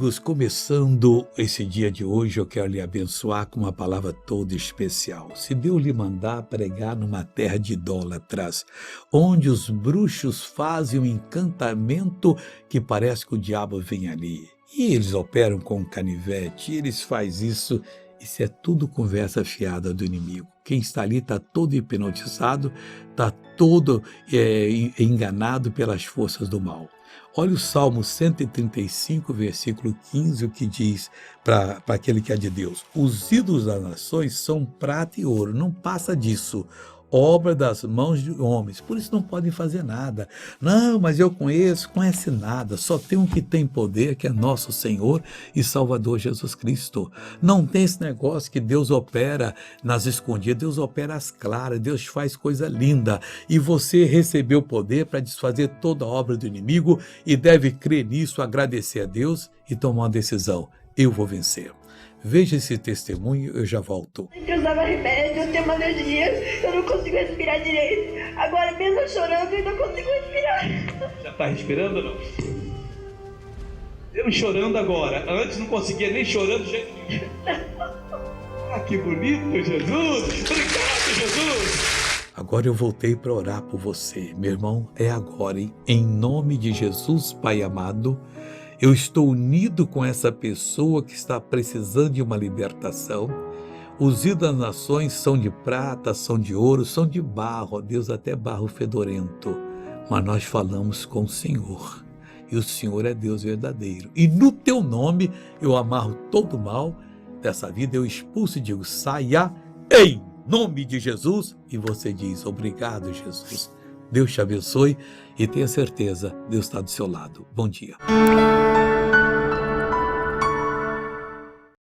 amigos, começando esse dia de hoje, eu quero lhe abençoar com uma palavra toda especial. Se Deus lhe mandar pregar numa terra de idólatras, onde os bruxos fazem um encantamento que parece que o diabo vem ali, e eles operam com canivete, e eles fazem isso é tudo conversa fiada do inimigo. Quem está ali está todo hipnotizado, está todo enganado pelas forças do mal. Olha o Salmo 135, versículo 15, o que diz para aquele que é de Deus. Os ídolos das nações são prata e ouro, não passa disso. Obra das mãos de homens, por isso não podem fazer nada. Não, mas eu conhece nada, só tem um que tem poder, que é nosso Senhor e Salvador Jesus Cristo. Não tem esse negócio que Deus opera nas escondidas, Deus opera às claras, Deus faz coisa linda, e você recebeu poder para desfazer toda a obra do inimigo e deve crer nisso, agradecer a Deus e tomar uma decisão. Eu vou vencer. Veja esse testemunho, eu já volto. Eu usava remédio, eu tenho uma alergia, eu não consigo respirar direito. Agora, mesmo chorando, eu não consigo respirar. Já está respirando ou não? Eu chorando agora, antes não conseguia nem chorando de jeito nenhum. Ah, que bonito, Jesus! Obrigado, Jesus! Agora eu voltei para orar por você. Meu irmão, é agora, hein? Em nome de Jesus, Pai amado, eu estou unido com essa pessoa que está precisando de uma libertação. Os ídolos das nações são de prata, são de ouro, são de barro, ó Deus, até barro fedorento. Mas nós falamos com o Senhor, e o Senhor é Deus verdadeiro. E no teu nome eu amarro todo o mal dessa vida, eu expulso e digo, saia em nome de Jesus. E você diz, obrigado, Jesus. Deus te abençoe e tenha certeza, Deus está do seu lado. Bom dia.